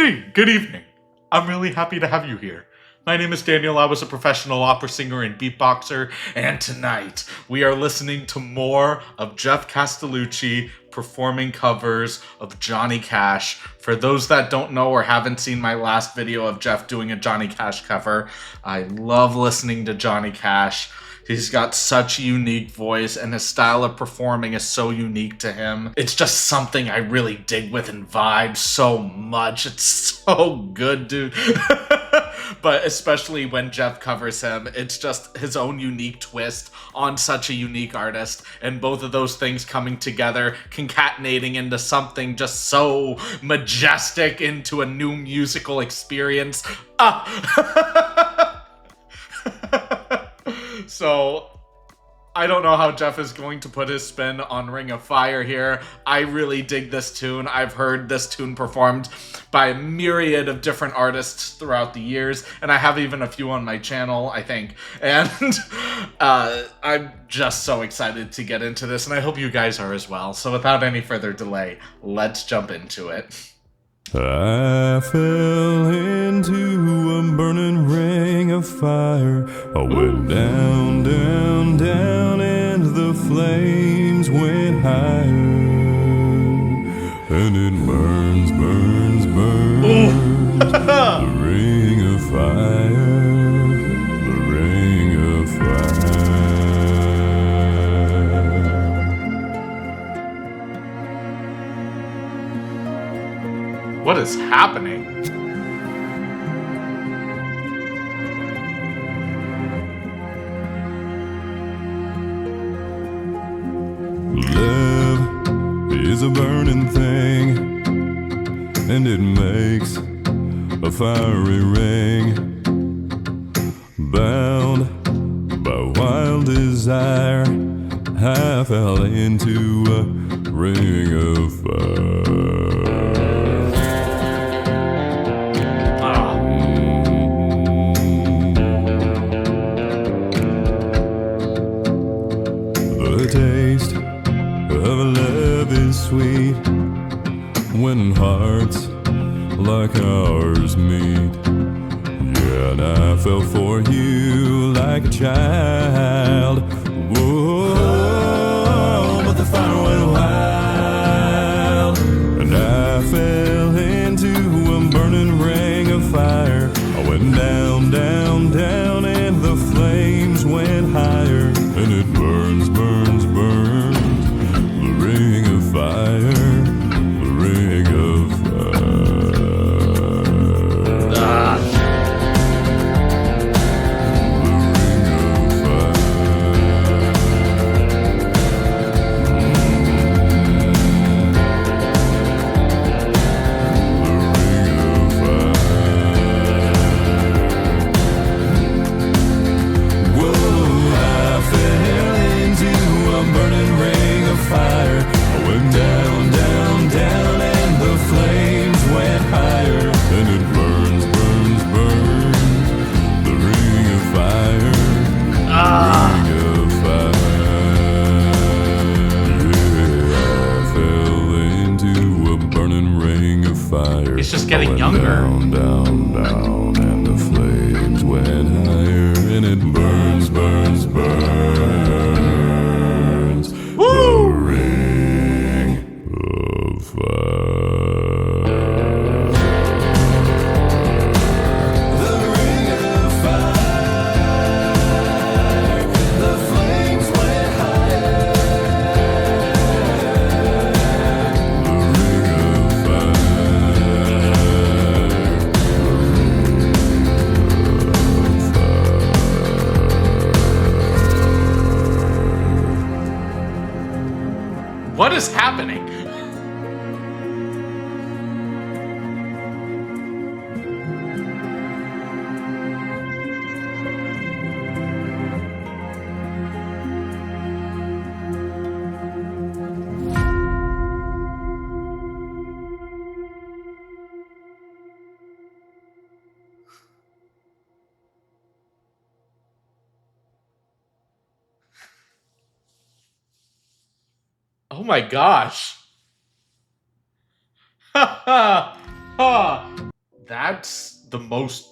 Hey, good evening. I'm really happy to have you here. My name is Daniel. I was a professional opera singer and beatboxer, and tonight we are listening to more of Geoff Castellucci performing covers of Johnny Cash. For those that don't know or haven't seen my last video of Geoff doing a Johnny Cash cover, I love listening to Johnny Cash. He's got such a unique voice, and his style of performing is so unique to him. It's just something I really dig with and vibe so much. It's so good, dude. But especially when Geoff covers him, it's just his own unique twist on such a unique artist, and both of those things coming together, concatenating into something just so majestic, into a new musical experience. So, I don't know how Geoff is going to put his spin on Ring of Fire here. I really dig this tune. I've heard this tune performed by a myriad of different artists throughout the years, and I have even a few on my channel, I think. And I'm just so excited to get into this, and I hope you guys are as well. So without any further delay, let's jump into it. I fell into a burning ring of fire. I went down, down, down, and the flames went higher. And it burns, burns, burns. The ring of fire, the ring of fire. What is happening? Love is a burning thing, and it makes a fiery ring. Bound by wild desire, I fell into a ring of fire. The taste of love is sweet when hearts like ours meet. Yeah, and I fell for you like a child. Whoa, but the fire went wild, and I fell into a burning ring of fire. I went down, down, down, and the flames went higher. And it burns, burns, burns, the ring of fire, the ring of fire. He's just getting younger. Down, down, down, and the flames went higher, and it burns, burns, burns. Woo! The ring of fire. The ring of fire. The flames went higher. What is happening? Oh my gosh. Ha ha ha. That's the most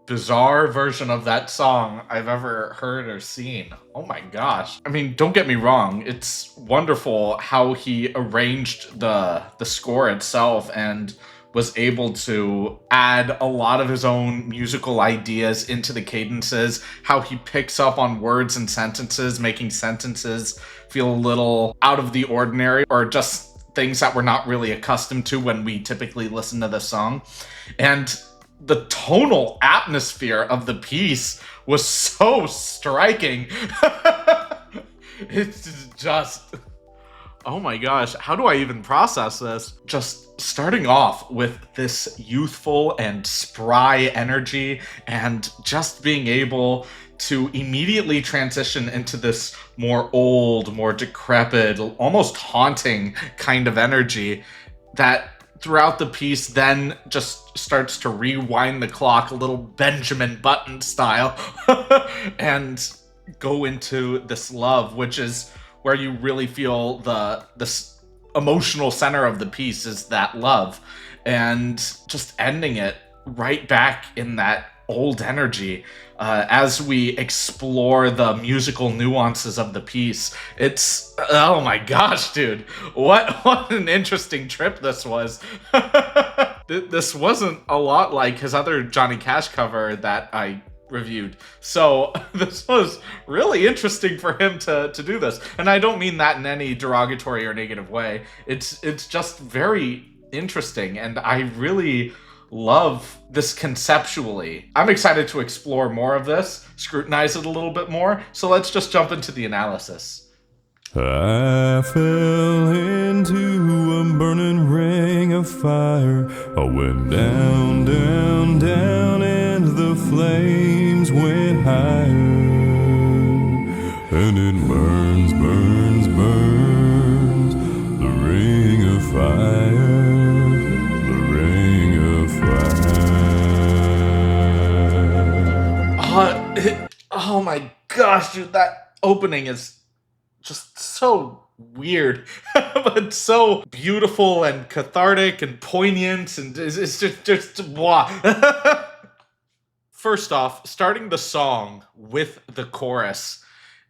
bizarre version of that song I've ever heard or seen. Oh my gosh. I mean, don't get me wrong, it's wonderful how he arranged the score itself and was able to add a lot of his own musical ideas into the cadences, how he picks up on words and sentences, making sentences feel a little out of the ordinary or just things that we're not really accustomed to when we typically listen to the song. And the tonal atmosphere of the piece was so striking. It's just, oh my gosh, how do I even process this? Just starting off with this youthful and spry energy and just being able to immediately transition into this more old, more decrepit, almost haunting kind of energy that throughout the piece then just starts to rewind the clock a little Benjamin Button style and go into this love, which is where you really feel this emotional center of the piece is that love, and just ending it right back in that old energy as we explore the musical nuances of the piece. It's, oh my gosh, dude, what an interesting trip this was. This wasn't a lot like his other Johnny Cash cover that I reviewed, so this was really interesting for him to do this, and I don't mean that in any derogatory or negative way. It's just very interesting, and I really love this conceptually. I'm excited to explore more of this, scrutinize it a little bit more, so let's just jump into the analysis. I fell into a burning ring of fire. I went down, down, down, and the flames went higher. And it burns, burns, burns, the ring of fire, the ring of fire. Oh my gosh, dude, that opening is just so weird, but so beautiful and cathartic and poignant, and it's just blah. First off, starting the song with the chorus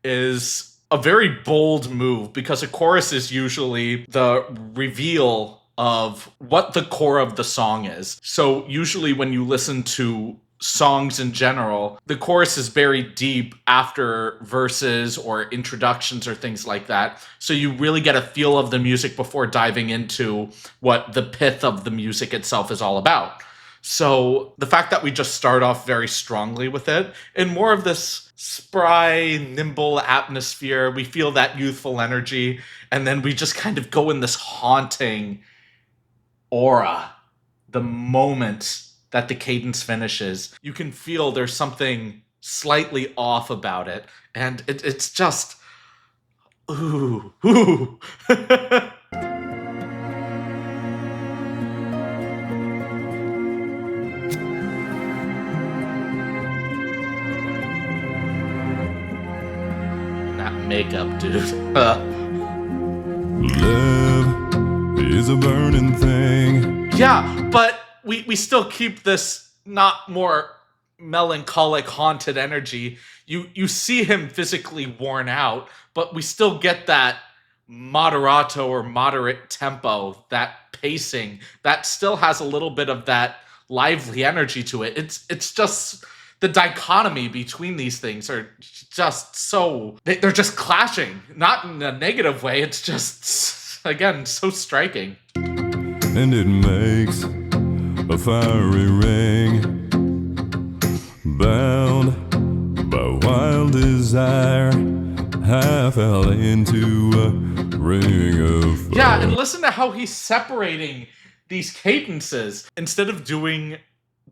is a very bold move, because a chorus is usually the reveal of what the core of the song is. So usually when you listen to songs in general, the chorus is buried deep after verses or introductions or things like that. So you really get a feel of the music before diving into what the pith of the music itself is all about. So the fact that we just start off very strongly with it, in more of this spry, nimble atmosphere, we feel that youthful energy, and then we just kind of go in this haunting aura the moment that the cadence finishes. You can feel there's something slightly off about it, and it's just, ooh. That makeup, dude. Love is a burning thing. Yeah, but we still keep this not more melancholic, haunted energy. You see him physically worn out, but we still get that moderato or moderate tempo, that pacing that still has a little bit of that lively energy to it. It's just the dichotomy between these things are just so, they're just clashing, not in a negative way. It's just, again, so striking. And it makes a fiery ring, bound by wild desire. I fell into a ring of fire. Yeah, and listen to how he's separating these cadences. Instead of doing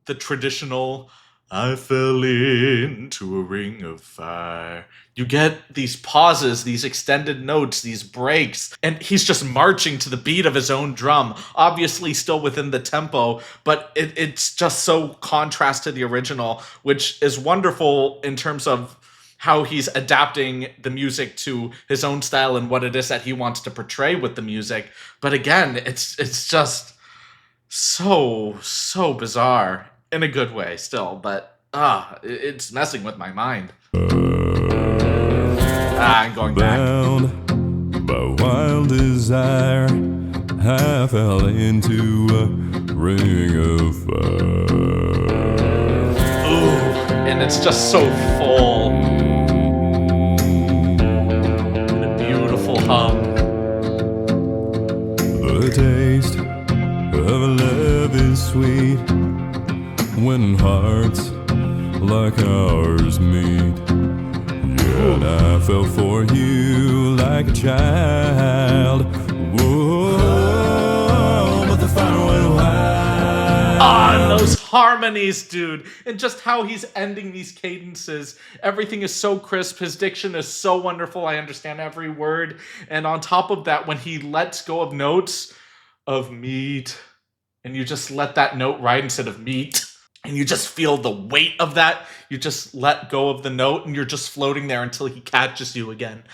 the traditional, I fell into a ring of fire, you get these pauses, these extended notes, these breaks, and he's just marching to the beat of his own drum, obviously still within the tempo, but it's just so contrast to the original, which is wonderful in terms of how he's adapting the music to his own style and what it is that he wants to portray with the music. But again, it's just so bizarre in a good way still, but it's messing with my mind. I'm going back. Bound by wild desire, I fell into a ring of fire. Ooh, and it's just so full. And a beautiful hum. The taste of love is sweet when hearts like ours meet. Yet I fell for you like a child. Whoa, but the fire went wild. And those harmonies, dude. And just how he's ending these cadences. Everything is so crisp. His diction is so wonderful. I understand every word. And on top of that, when he lets go of notes of meat, and you just let that note ride instead of meat, and you just feel the weight of that. You just let go of the note, and you're just floating there until he catches you again.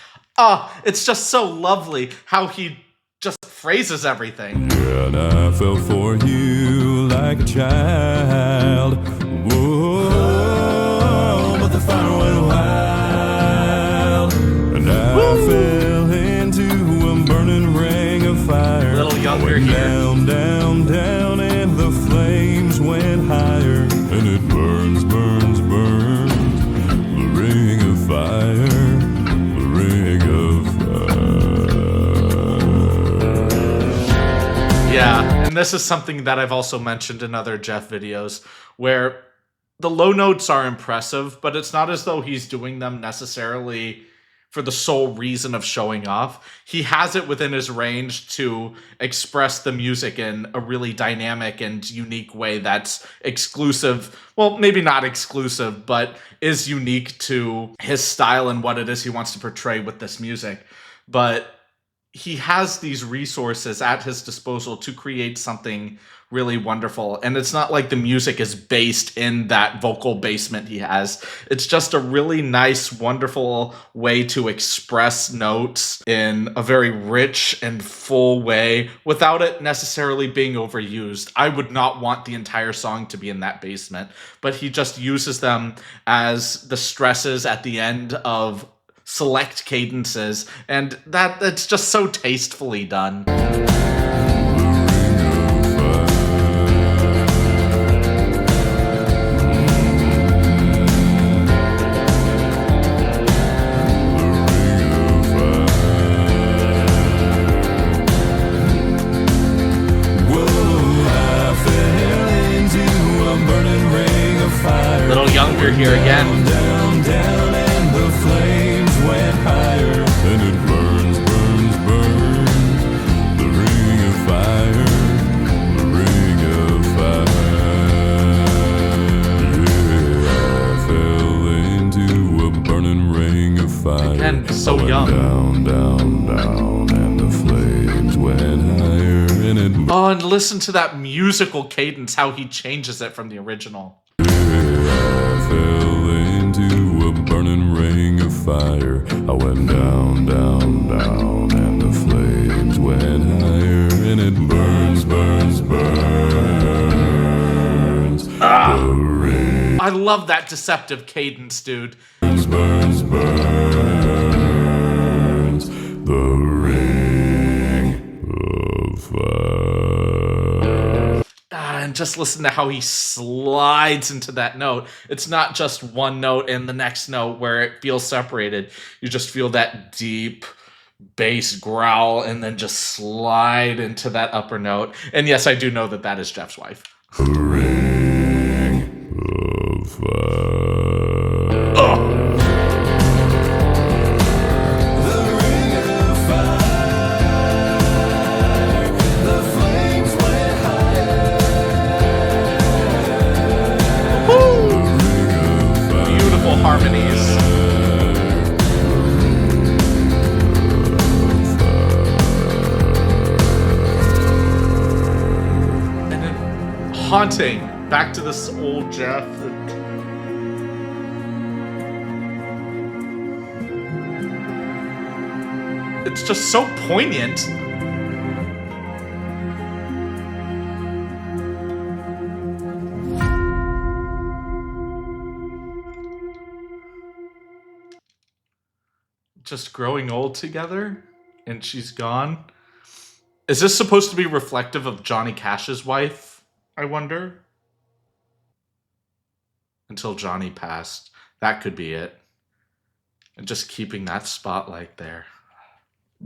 It's just so lovely how he just phrases everything. And I fell for you like a child. Whoa, but the fire went wild. And I fell into a burning ring of fire. A little younger went here. Down, down, down, and the flames went higher. And it burns, burns, burns. The ring of fire. The ring of fire. Yeah, and this is something that I've also mentioned in other Geoff videos, where the low notes are impressive, but it's not as though he's doing them necessarily for the sole reason of showing off. He has it within his range to express the music in a really dynamic and unique way that's exclusive. Well, maybe not exclusive, but is unique to his style and what it is he wants to portray with this music. But he has these resources at his disposal to create something really wonderful. And it's not like the music is based in that vocal basement he has. It's just a really nice, wonderful way to express notes in a very rich and full way without it necessarily being overused. I would not want the entire song to be in that basement, but he just uses them as the stresses at the end of select cadences, and that's just so tastefully done. Little younger here again. Down, down, and the flames went higher, and it burns, burns, burns. The ring of fire, the ring of fire. Yeah, I fell into a burning ring of fire. Again, so I went young. Down, down, down, and the flames went higher, and it. Oh, and listen to that musical cadence, how he changes it from the original. I fell into a burning ring of fire. I went down, down, down, and the flames went higher, and it burns, burns, burns. The ring I love that deceptive cadence, dude. burns, burns, burns. The ring of fire. And just listen to how he slides into that note. It's not just one note and the next note where it feels separated. You just feel that deep bass growl and then just slide into that upper note. And yes, I do know that that is Geoff's wife. The ring of fire. Oh. Harmonies. And then haunting. Back to this old Geoff. It's just so poignant. just growing old together and she's gone. Is this supposed to be reflective of Johnny Cash's wife, I wonder? Until Johnny passed. That could be it. And just keeping that spotlight there.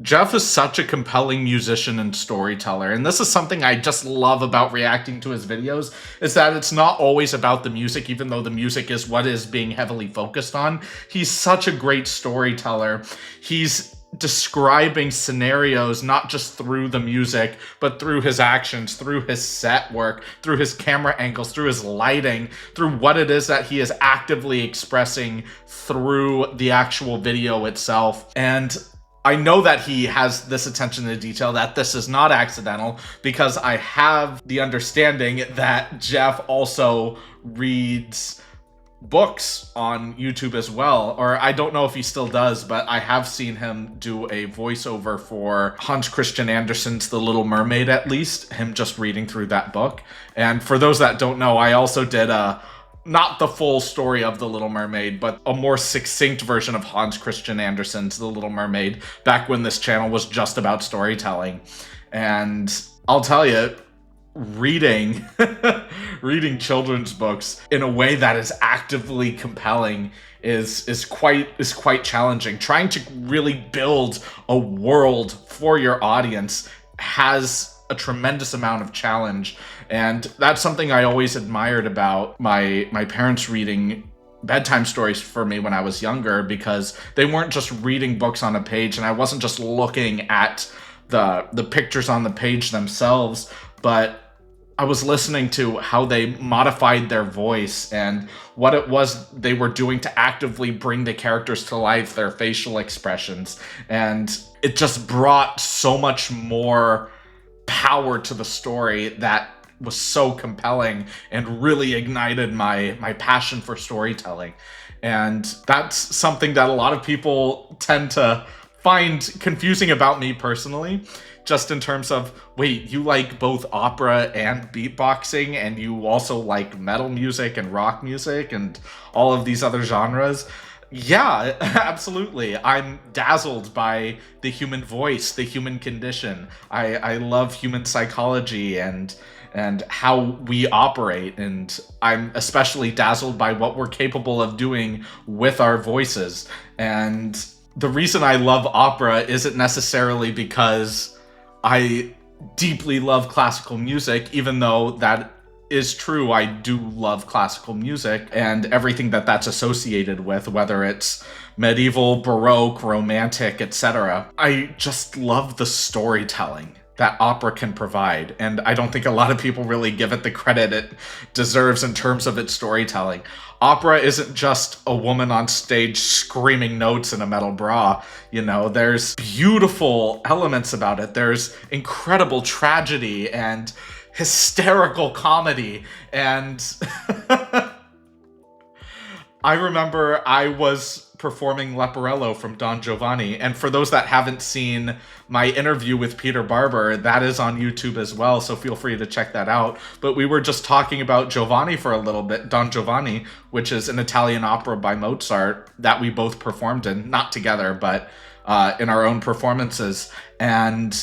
Geoff is such a compelling musician and storyteller, and this is something I just love about reacting to his videos, is that it's not always about the music, even though the music is what is being heavily focused on. He's such a great storyteller. He's describing scenarios not just through the music, but through his actions, through his set work, through his camera angles, through his lighting, through what it is that he is actively expressing through the actual video itself. And I know that he has this attention to detail, that this is not accidental, because I have the understanding that Geoff also reads books on YouTube as well, or I don't know if he still does, but I have seen him do a voiceover for Hans Christian Andersen's The Little Mermaid, at least, him just reading through that book. And for those that don't know, I also did not the full story of The Little Mermaid, but a more succinct version of Hans Christian Andersen's The Little Mermaid, back when this channel was just about storytelling. And I'll tell you, reading children's books in a way that is actively compelling is quite challenging. Trying to really build a world for your audience has a tremendous amount of challenge, and that's something I always admired about my parents reading bedtime stories for me when I was younger, because they weren't just reading books on a page, and I wasn't just looking at the pictures on the page themselves, but I was listening to how they modified their voice and what it was they were doing to actively bring the characters to life, their facial expressions, and it just brought so much more power to the story that was so compelling and really ignited my passion for storytelling. And that's something that a lot of people tend to find confusing about me personally, just in terms of, wait, you like both opera and beatboxing, and you also like metal music and rock music and all of these other genres? Yeah, absolutely. I'm dazzled by the human voice, the human condition. I love human psychology and how we operate, and I'm especially dazzled by what we're capable of doing with our voices. And the reason I love opera isn't necessarily because I deeply love classical music, even though that is true. I do love classical music and everything that that's associated with, whether it's medieval, Baroque, Romantic, etc. I just love the storytelling that opera can provide, and I don't think a lot of people really give it the credit it deserves in terms of its storytelling. Opera isn't just a woman on stage screaming notes in a metal bra. You know, there's beautiful elements about it. There's incredible tragedy and hysterical comedy, and I remember I was performing Leporello from Don Giovanni, and for those that haven't seen my interview with Peter Barber, that is on YouTube as well, so feel free to check that out. But we were just talking about Giovanni for a little bit, Don Giovanni, which is an Italian opera by Mozart that we both performed in, not together, but in our own performances. And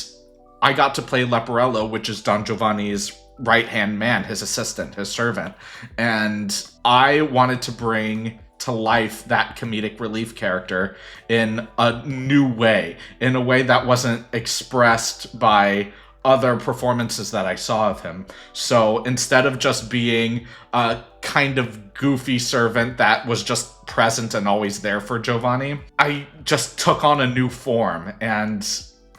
I got to play Leporello, which is Don Giovanni's right-hand man, his assistant, his servant. And I wanted to bring to life that comedic relief character in a new way, in a way that wasn't expressed by other performances that I saw of him. So instead of just being a kind of goofy servant that was just present and always there for Giovanni, I just took on a new form. And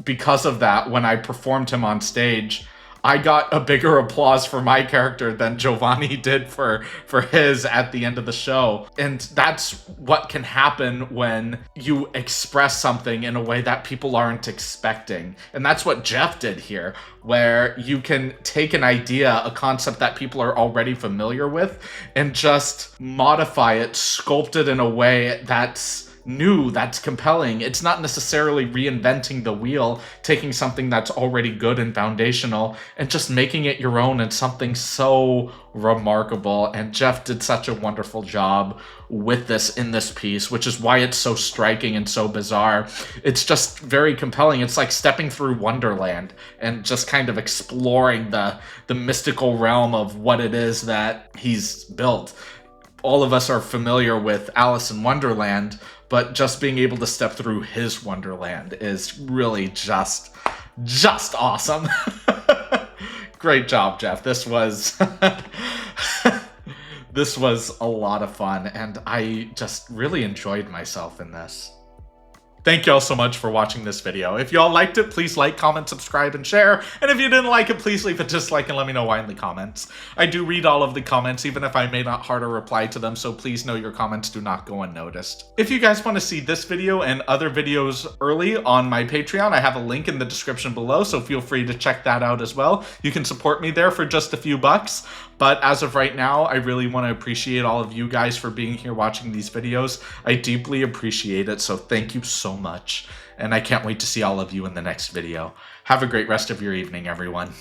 because of that, when I performed him on stage, I got a bigger applause for my character than Giovanni did for his at the end of the show. And that's what can happen when you express something in a way that people aren't expecting. And that's what Geoff did here, where you can take an idea, a concept that people are already familiar with, and just modify it, sculpt it in a way that's new, that's compelling. It's not necessarily reinventing the wheel, taking something that's already good and foundational and just making it your own and something so remarkable. And Geoff did such a wonderful job with this in this piece, which is why it's so striking and so bizarre. It's just very compelling. It's like stepping through Wonderland and just kind of exploring the mystical realm of what it is that he's built. All of us are familiar with Alice in Wonderland, but just being able to step through his Wonderland is really just awesome. Great job, Geoff. This was this was a lot of fun, and I just really enjoyed myself in this. Thank y'all so much for watching this video. If y'all liked it, please like, comment, subscribe, and share. And if you didn't like it, please leave a dislike and let me know why in the comments. I do read all of the comments, even if I may not heart or reply to them, so please know your comments do not go unnoticed. If you guys want to see this video and other videos early on my Patreon, I have a link in the description below, so feel free to check that out as well. You can support me there for just a few bucks. But as of right now, I really want to appreciate all of you guys for being here watching these videos. I deeply appreciate it, so thank you so much. And I can't wait to see all of you in the next video. Have a great rest of your evening, everyone.